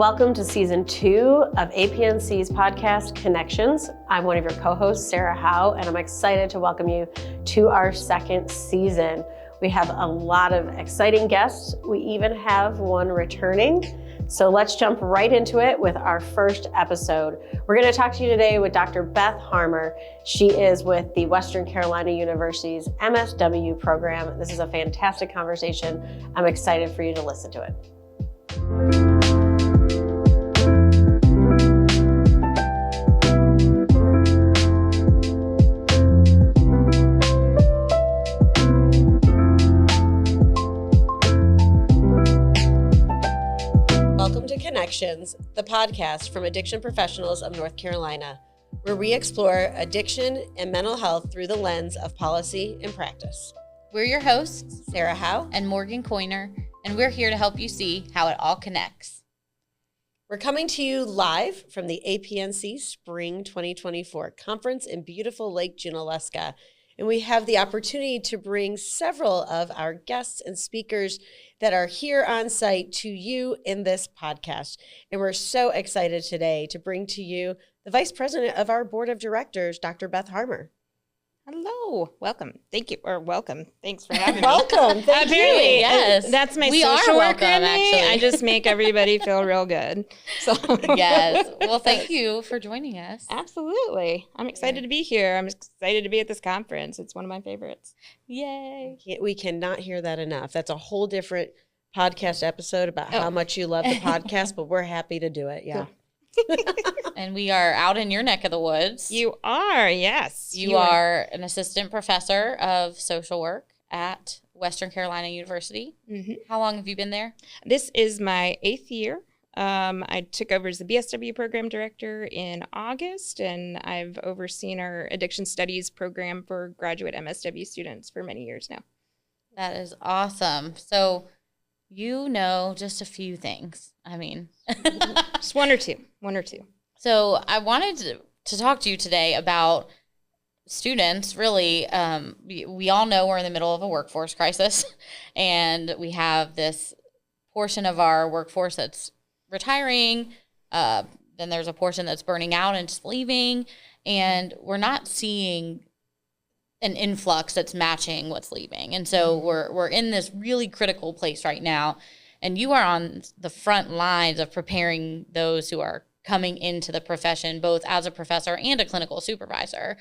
Welcome to season 2 of APNC's podcast, Connections. I'm one of your co-hosts, Sarah Howe, and I'm excited to welcome you to our second season. We have a lot of exciting guests. We even have one returning. So let's jump right into it with our first episode. We're going to talk to you today with Dr. Beth Harmer. She is with the Western Carolina University's MSW program. This is a fantastic conversation. I'm excited for you to listen to it. Connections, the podcast from addiction professionals of North Carolina, where we explore addiction and mental health through the lens of policy and practice. We're your hosts, Sarah Howe and Morgan Coiner, and we're here to help you see how it all connects. We're coming to you live from the APNC Spring 2024 Conference in beautiful Lake Junaluska, and we have the opportunity to bring several of our guests and speakers that are here on site to you in this podcast. And we're so excited today to bring to you the Vice President of our Board of Directors, Dr. Beth Harmer. Hello. Welcome. Thank you. Or welcome. Thanks for having me. Welcome. Thank you. Yes. That's my we social are worker welcome, in me. actually. I just make everybody feel real good. So Yes. Well, thank you for joining us. Absolutely. I'm excited to be here. I'm excited to be at this conference. It's one of my favorites. Yay. We cannot hear that enough. That's a whole different podcast episode about how much you love the podcast, but we're happy to do it. Yeah. And we are out in your neck of the woods. You are, yes. You are an assistant professor of social work at Western Carolina University. Mm-hmm. How long have you been there? This is my 8th year. I took over as the BSW program director in August, and I've overseen our addiction studies program for graduate MSW students for many years now. That is awesome. So you know just a few things. I mean, just one or two. So I wanted to talk to you today about students, really. We all know we're in the middle of a workforce crisis, and we have this portion of our workforce that's retiring. Then there's a portion that's burning out and just leaving, and we're not seeing an influx that's matching what's leaving. And so we're in this really critical place right now. And you are on the front lines of preparing those who are coming into the profession, both as a professor and a clinical supervisor.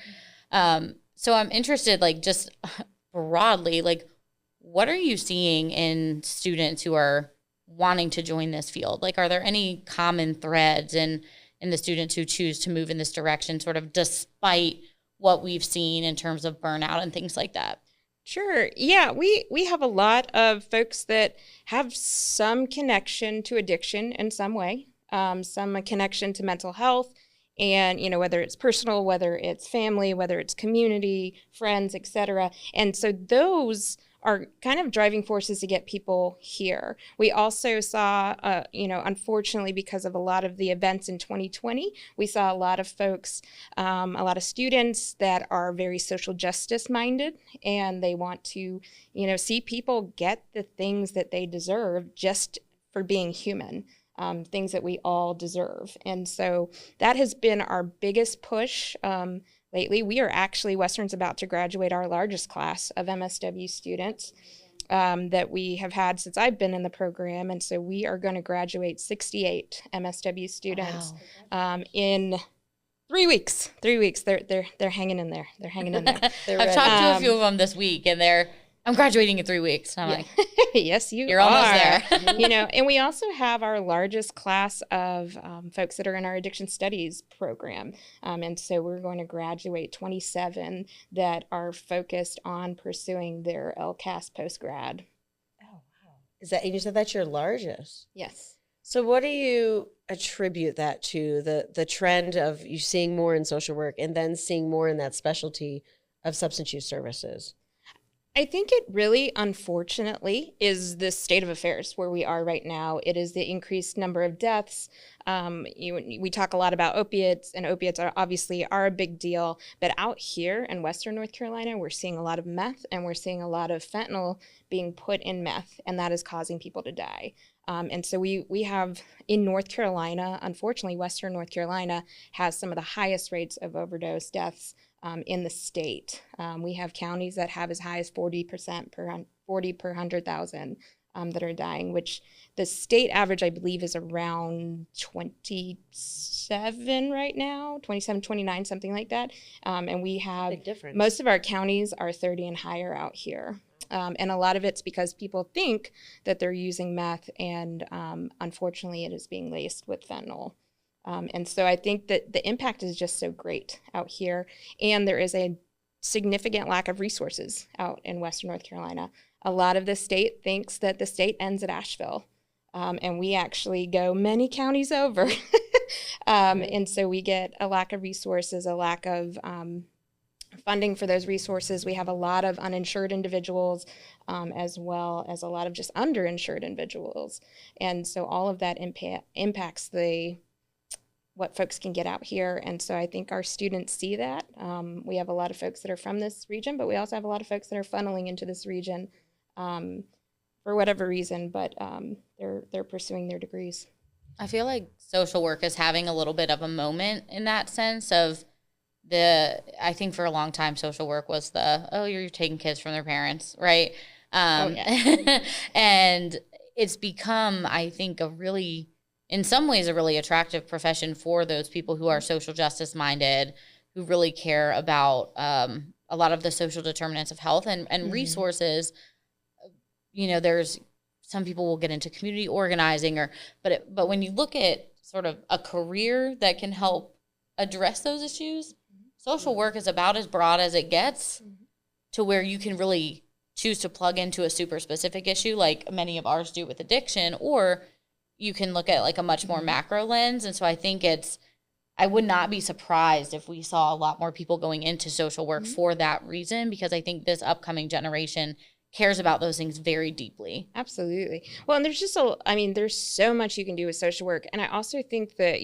So I'm interested, just broadly, what are you seeing in students who are wanting to join this field? Are there any common threads in the students who choose to move in this direction, sort of despite what we've seen in terms of burnout and things like that? Sure. Yeah, we have a lot of folks that have some connection to addiction in some way, some connection to mental health, and, whether it's personal, whether it's family, whether it's community, friends, etc. And so those are kind of driving forces to get people here. We also saw, unfortunately, because of a lot of the events in 2020, we saw a lot of folks, a lot of students that are very social justice minded, and they want to, see people get the things that they deserve just for being human, things that we all deserve. And so that has been our biggest push. Lately, we are actually, Western's about to graduate our largest class of MSW students that we have had since I've been in the program. And so we are going to graduate 68 MSW students in 3 weeks. 3 weeks. They're hanging in there. They're hanging in there. I've talked to a few of them this week, and I'm graduating in 3 weeks. And I'm like, yes, you're almost there. And we also have our largest class of folks that are in our addiction studies program. And so we're going to graduate 27 that are focused on pursuing their LCAS post-grad. Oh, wow. You said that's your largest? Yes. So what do you attribute that to, the trend of you seeing more in social work and then seeing more in that specialty of substance use services? I think it really, unfortunately, is the state of affairs where we are right now. It is the increased number of deaths. We talk a lot about opiates, and opiates are obviously a big deal. But out here in Western North Carolina, we're seeing a lot of meth, and we're seeing a lot of fentanyl being put in meth, and that is causing people to die. And so we have in North Carolina, unfortunately, Western North Carolina has some of the highest rates of overdose deaths in the state. We have counties that have as high as 40% 40 per 100,000 that are dying, which the state average, I believe, is around 27 right now, 27, 29, something like that. And we have, big difference. Most of our counties are 30 and higher out here. And a lot of it's because people think that they're using meth, and unfortunately it is being laced with fentanyl. And so I think that the impact is just so great out here. And there is a significant lack of resources out in Western North Carolina. A lot of the state thinks that the state ends at Asheville. And we actually go many counties over. And so we get a lack of resources, a lack of funding for those resources. We have a lot of uninsured individuals, as well as a lot of just underinsured individuals. And so all of that impacts what folks can get out here. And so I think our students see that. We have a lot of folks that are from this region, but we also have a lot of folks that are funneling into this region for whatever reason, but they're pursuing their degrees. I feel like social work is having a little bit of a moment in that sense of I think for a long time, social work was you're taking kids from their parents, right? And it's become, I think, in some ways, a really attractive profession for those people who are social justice minded, who really care about a lot of the social determinants of health and resources. There's some people will get into community organizing, but when you look at sort of a career that can help address those issues, social work is about as broad as it gets, to where you can really choose to plug into a super specific issue like many of ours do with addiction, or you can look at like a much more macro lens. And so I think I would not be surprised if we saw a lot more people going into social work for that reason, because I think this upcoming generation cares about those things very deeply. Absolutely. Well, and there's there's so much you can do with social work. And I also think that,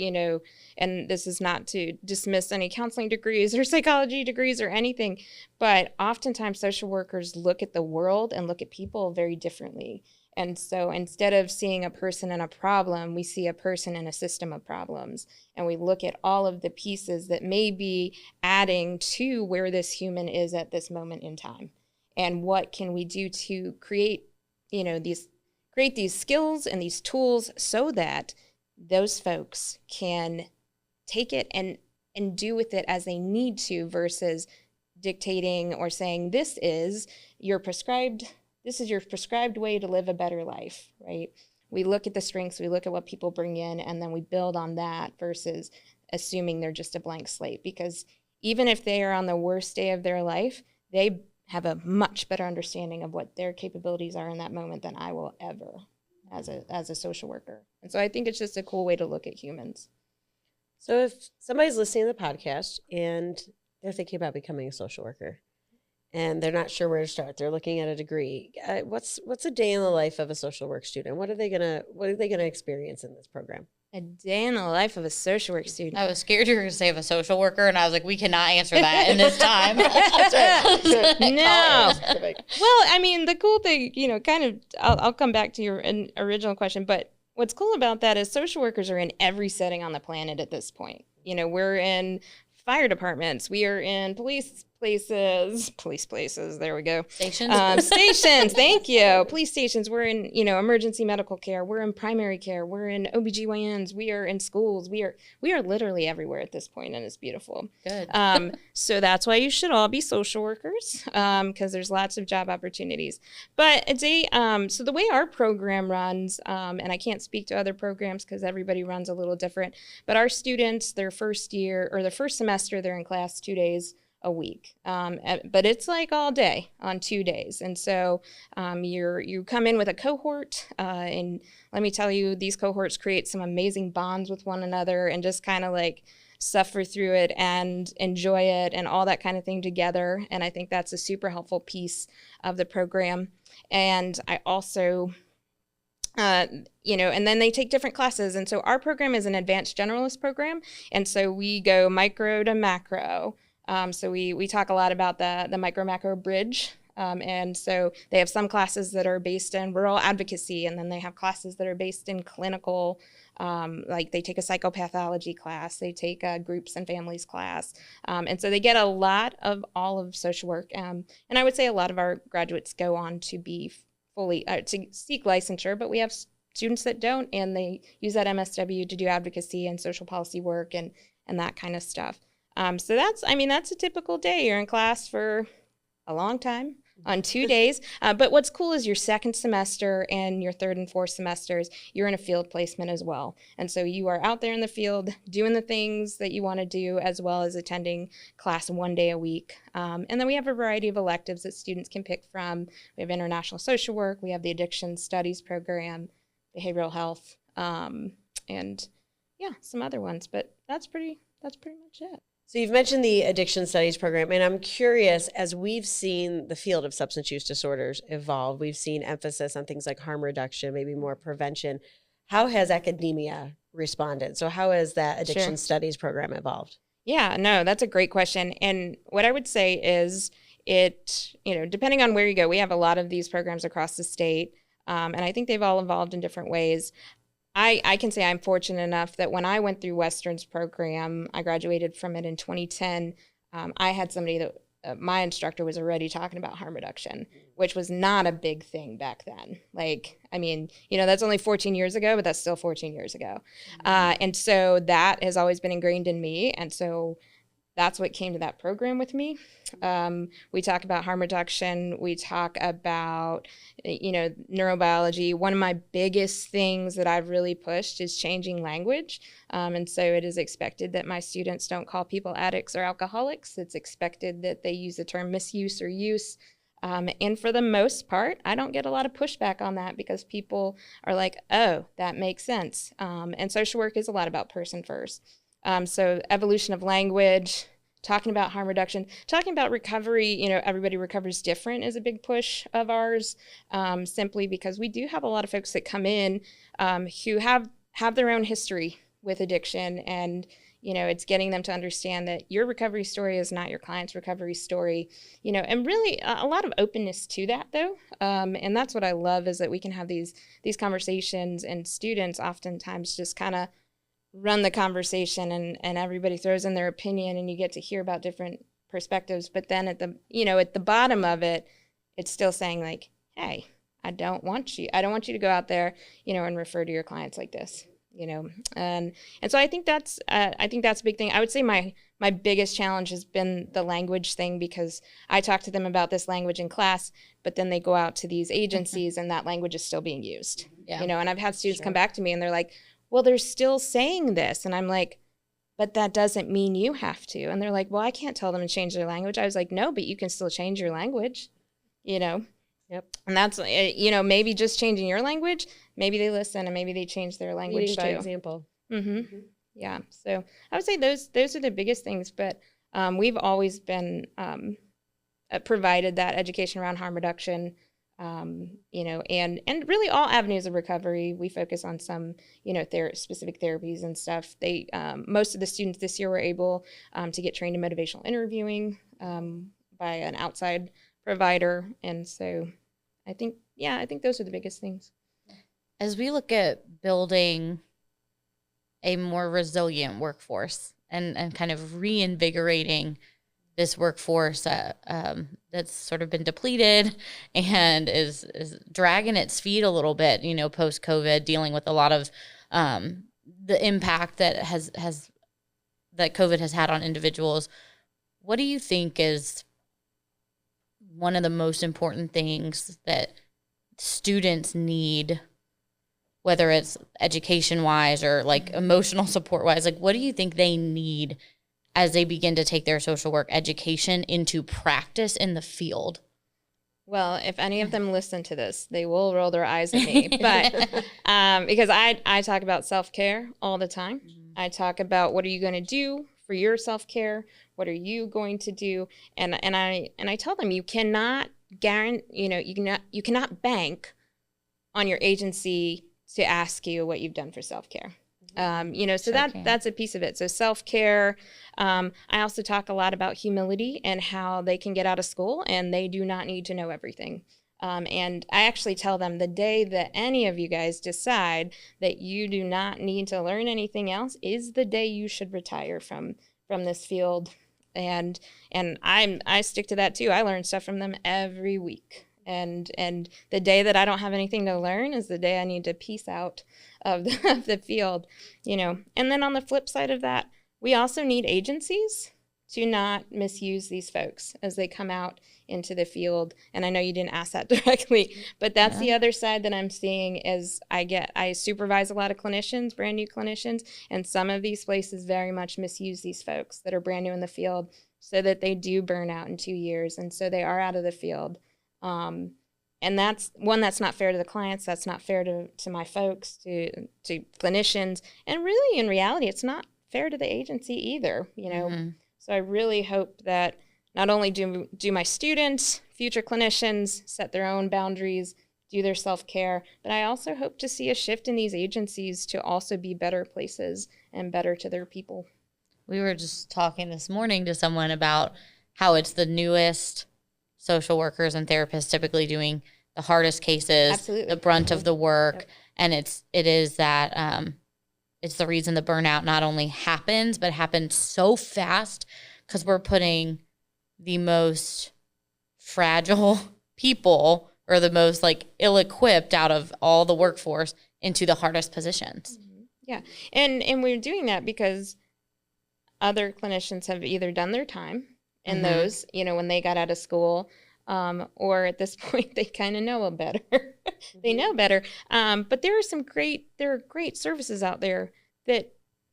and this is not to dismiss any counseling degrees or psychology degrees or anything, but oftentimes social workers look at the world and look at people very differently. And so instead of seeing a person in a problem, we see a person in a system of problems. And we look at all of the pieces that may be adding to where this human is at this moment in time. And what can we do to create these skills and these tools so that those folks can take it and do with it as they need to, versus dictating or saying, this is your prescribed way to live a better life, right? We look at the strengths, we look at what people bring in, and then we build on that versus assuming they're just a blank slate. Because even if they are on the worst day of their life, they have a much better understanding of what their capabilities are in that moment than I will ever as a social worker. And so I think it's just a cool way to look at humans. So if somebody's listening to the podcast and they're thinking about becoming a social worker and they're not sure where to start, they're looking at a degree, what's a day in the life of a social work student? What are they gonna experience in this program? A day in the life of a social work student. I was scared you were going to say of a social worker, and I was like, we cannot answer that in this time. No. Well, the cool thing, I'll come back to your original question, but what's cool about that is social workers are in every setting on the planet at this point. We're in fire departments, we are in police places, there we go. Stations, thank you. Police stations, we're in, emergency medical care, we're in primary care, we're in OBGYNs, we are in schools, we are literally everywhere at this point, and it's beautiful. Good. So that's why you should all be social workers, because there's lots of job opportunities. But so the way our program runs, and I can't speak to other programs because everybody runs a little different, but our students, their first year or their first semester, they're in class 2 days a week, but it's like all day on 2 days. And so you come in with a cohort, and let me tell you, these cohorts create some amazing bonds with one another, and just kind of like suffer through it and enjoy it and all that kind of thing together. And I think that's a super helpful piece of the program. And I also and then they take different classes. And so our program is an advanced generalist program. And so we go micro to macro. So we talk a lot about the micro-macro bridge And so they have some classes that are based in rural advocacy, and then they have classes that are based in clinical, like they take a psychopathology class, they take a groups and families class. And so they get a lot of all of social work. And I would say a lot of our graduates go on to be fully, to seek licensure, but we have students that don't, and they use that MSW to do advocacy and social policy work and that kind of stuff. So that's a typical day. You're in class for a long time on 2 days. But what's cool is your second semester and your third and fourth semesters, you're in a field placement as well. And so you are out there in the field doing the things that you want to do, as well as attending class 1 day a week. And then we have a variety of electives that students can pick from. We have international social work, we have the addiction studies program, behavioral health, and yeah, some other ones. But that's pretty much it. So you've mentioned the addiction studies program, and I'm curious, as we've seen the field of substance use disorders evolve, we've seen emphasis on things like harm reduction, maybe more prevention. How has academia responded? So how has that addiction studies program evolved? Yeah, no, that's a great question. And what I would say is depending on where you go, we have a lot of these programs across the state, and I think they've all evolved in different ways. I can say I'm fortunate enough that when I went through Western's program, I graduated from it in 2010. I had somebody that my instructor was already talking about harm reduction, which was not a big thing back then. That's only 14 years ago, but that's still 14 years ago. And so that has always been ingrained in me. And so that's what came to that program with me. We talk about harm reduction. We talk about, neurobiology. One of my biggest things that I've really pushed is changing language. And so it is expected that my students don't call people addicts or alcoholics. It's expected that they use the term misuse or use. And for the most part, I don't get a lot of pushback on that because people are like, oh, that makes sense. And social work is a lot about person first. So evolution of language, talking about harm reduction, talking about recovery, everybody recovers different is a big push of ours, simply because we do have a lot of folks that come in who have their own history with addiction, and, it's getting them to understand that your recovery story is not your client's recovery story, and really a lot of openness to that, though. And that's what I love, is that we can have these conversations, and students oftentimes just kind of run the conversation, and everybody throws in their opinion, and you get to hear about different perspectives. But then at the bottom of it, it's still saying like, hey, I don't want you to go out there, and refer to your clients like this, and so I think that's a big thing. I would say my biggest challenge has been the language thing, because I talk to them about this language in class, but then they go out to these agencies and that language is still being used, and I've had students come back to me and they're like, well, they're still saying this. And I'm like, but that doesn't mean you have to. And they're like, well, I can't tell them to change their language. I was like, no, but you can still change your language, Yep. And that's, maybe just changing your language, maybe they listen and maybe they change their language Leading too. by example. Mm-hmm. Yeah. So I would say those are the biggest things, but we've always been provided that education around harm reduction, and really all avenues of recovery. We focus on some, specific therapies and stuff. They, most of the students this year were able to get trained in motivational interviewing by an outside provider. And so I think those are the biggest things. As we look at building a more resilient workforce and kind of reinvigorating this workforce that's sort of been depleted and is dragging its feet a little bit, post-COVID, dealing with a lot of the impact that that COVID has had on individuals. What do you think is one of the most important things that students need, whether it's education-wise or like emotional support-wise? Like, what do you think they need as they begin to take their social work education into practice in the field? Well, if any of them listen to this, they will roll their eyes at me. But because I talk about self-care all the time. Mm-hmm. I talk about what are you going to do for your self-care? What are you going to do? And I tell them you cannot guarantee, you cannot bank on your agency to ask you what you've done for self-care. So that's a piece of it. So self-care. I also talk a lot about humility and how they can get out of school and they do not need to know everything. And I actually tell them the day that any of you guys decide that you do not need to learn anything else is the day you should retire from this field. And I stick to that too. I learn stuff from them every week. And the day that I don't have anything to learn is the day I need to peace out of the field, And then on the flip side of that, we also need agencies to not misuse these folks as they come out into the field. And I know you didn't ask that directly, but that's the other side that I'm seeing is I supervise a lot of clinicians, brand new clinicians, and some of these places very much misuse these folks that are brand new in the field so that they do burn out in 2 years. And so they are out of the field. And that's not fair to the clients. That's not fair to my folks, to clinicians. And really, in reality, it's not fair to the agency either, Mm-hmm. So I really hope that not only do my students, future clinicians, set their own boundaries, do their self-care, but I also hope to see a shift in these agencies to also be better places and better to their people. We were just talking this morning to someone about how it's the newest social workers and therapists typically doing the hardest cases, Absolutely. The brunt of the work. Yep. And it is that it's the reason the burnout not only happens, but happens so fast because we're putting the most fragile people or the most ill-equipped out of all the workforce into the hardest positions. Mm-hmm. Yeah. And we're doing that because other clinicians have either done their time in those, when they got out of school, or at this point they kind of know better. They know better. But there are great services out there that,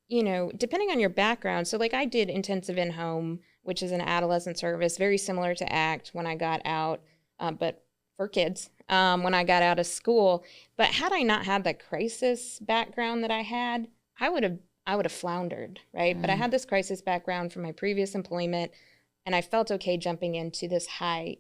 depending on your background. So I did intensive in-home, which is an adolescent service, very similar to ACT when I got out, but for kids, when I got out of school. But had I not had the crisis background that I had, I would have floundered, right? But I had this crisis background from my previous employment, and I felt okay jumping into this high,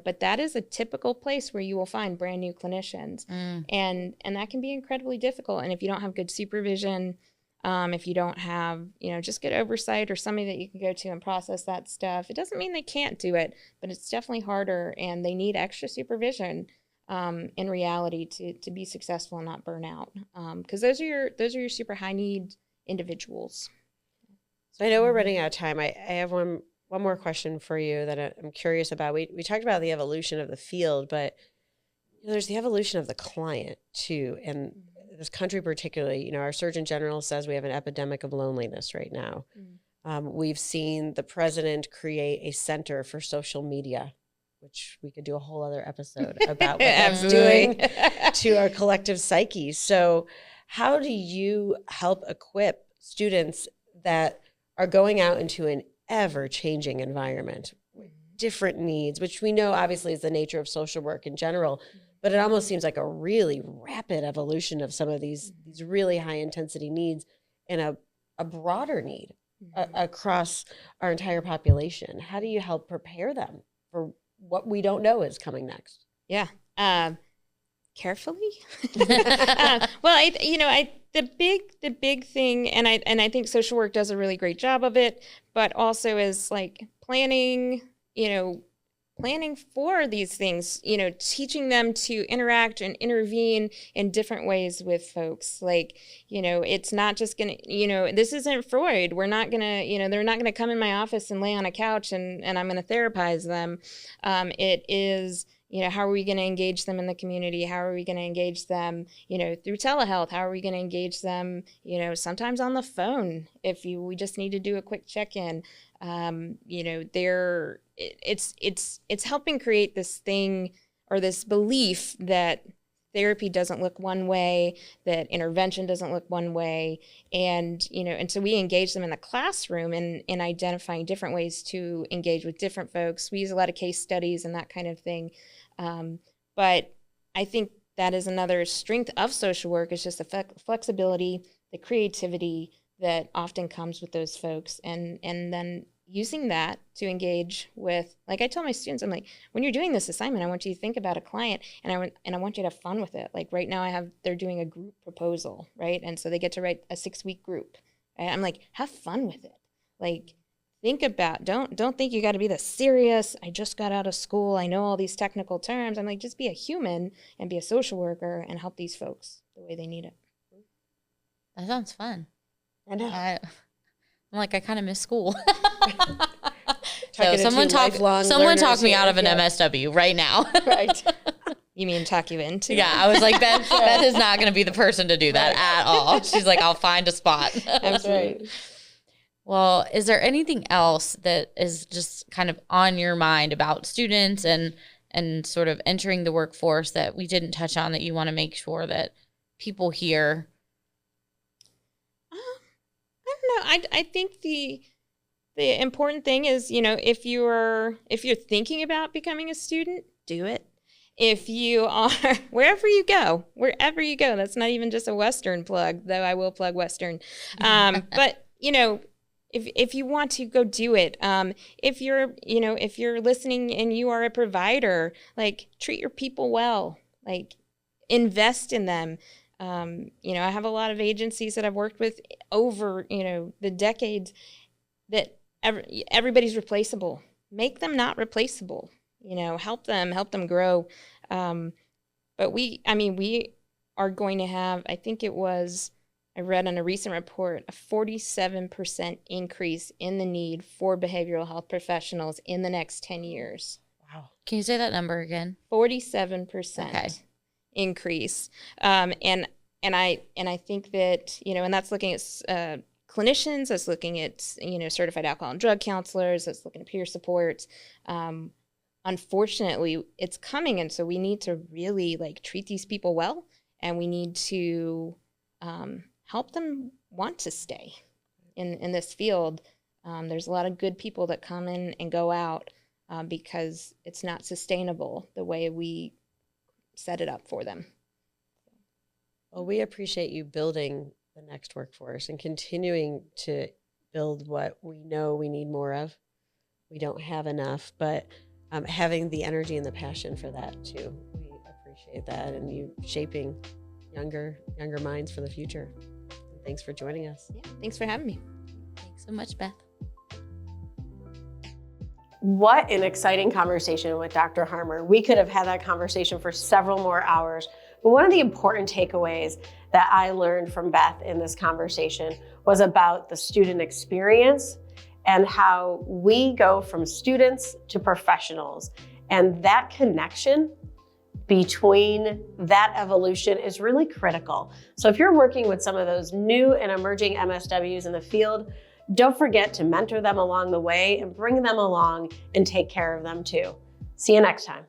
but that is a typical place where you will find brand new clinicians. And that can be incredibly difficult. And if you don't have good supervision, if you don't have, just good oversight or somebody that you can go to and process that stuff, it doesn't mean they can't do it, but it's definitely harder and they need extra supervision in reality to be successful and not burn out. Because those are your super high need individuals. So I know we're running out of time. I have one more question for you that I'm curious about. We talked about the evolution of the field, but there's the evolution of the client too. And this country particularly, our Surgeon General says we have an epidemic of loneliness right now. We've seen the president create a center for social media, which we could do a whole other episode about what that's doing to our collective psyche. So how do you help equip students that are going out into an ever-changing environment with different needs, which we know obviously is the nature of social work in general, but it almost seems like a really rapid evolution of some of these really high-intensity needs and a broader need across our entire population. How do you help prepare them for what we don't know is coming next? Yeah. Carefully. The big thing, and I think social work does a really great job of it, but also is planning for these things, teaching them to interact and intervene in different ways with folks. It's not just going to, this isn't Freud. We're not going to, they're not going to come in my office and lay on a couch and I'm going to therapize them. It is, how are we going to engage them in the community? How are we going to engage them, through telehealth? How are we going to engage them, sometimes on the phone if we just need to do a quick check-in. It's helping create this thing or this belief that therapy doesn't look one way, that intervention doesn't look one way. And so we engage them in the classroom in identifying different ways to engage with different folks. We use a lot of case studies and that kind of thing. But I think that is another strength of social work, is just the flexibility, the creativity that often comes with those folks. And then, using that to engage with, like I tell my students, I'm like, when you're doing this assignment, I want you to think about a client, and I want you to have fun with it. Like right now they're doing a group proposal, right? And so they get to write a 6-week group. And I'm like, have fun with it. Like, think about, don't think you got to be this serious, I just got out of school, I know all these technical terms. I'm like, just be a human and be a social worker and help these folks the way they need it. That sounds fun. I know. I'm like, I kind of miss school. So someone talk me out of an MSW right now. Right. You mean talk you into? Yeah, I was like, Beth is not going to be the person to do that at all. She's like, I'll find a spot. That's right. Well, is there anything else that is just kind of on your mind about students and sort of entering the workforce that we didn't touch on that you want to make sure that people hear? I don't know. I think the important thing is, if you're thinking about becoming a student, do it. If you are, wherever you go, that's not even just a Western plug, though I will plug Western. But, if you want to, go do it. If you're listening and you are a provider, like, treat your people well, like, invest in them. I have a lot of agencies that I've worked with over, the decades that everybody's replaceable. Make them not replaceable. Help them grow. But we are going to have, I read on a recent report, a 47% increase in the need for behavioral health professionals in the next 10 years. Wow. Can you say that number again? 47% increase. And I think that, and that's looking at clinicians, that's looking at, certified alcohol and drug counselors, that's looking at peer support. Unfortunately, it's coming, and so we need to really treat these people well, and we need to help them want to stay in this field. There's a lot of good people that come in and go out because it's not sustainable the way we set it up for them. Well, we appreciate you building the next workforce and continuing to build what we know we need more of. We don't have enough, but having the energy and the passion for that too. We appreciate that, and you shaping younger minds for the future. And thanks for joining us. Yeah, thanks for having me. Thanks so much, Beth. What an exciting conversation with Dr. Harmer. We could have had that conversation for several more hours, but one of the important takeaways that I learned from Beth in this conversation was about the student experience and how we go from students to professionals. And that connection between that evolution is really critical. So if you're working with some of those new and emerging MSWs in the field, don't forget to mentor them along the way and bring them along and take care of them too. See you next time.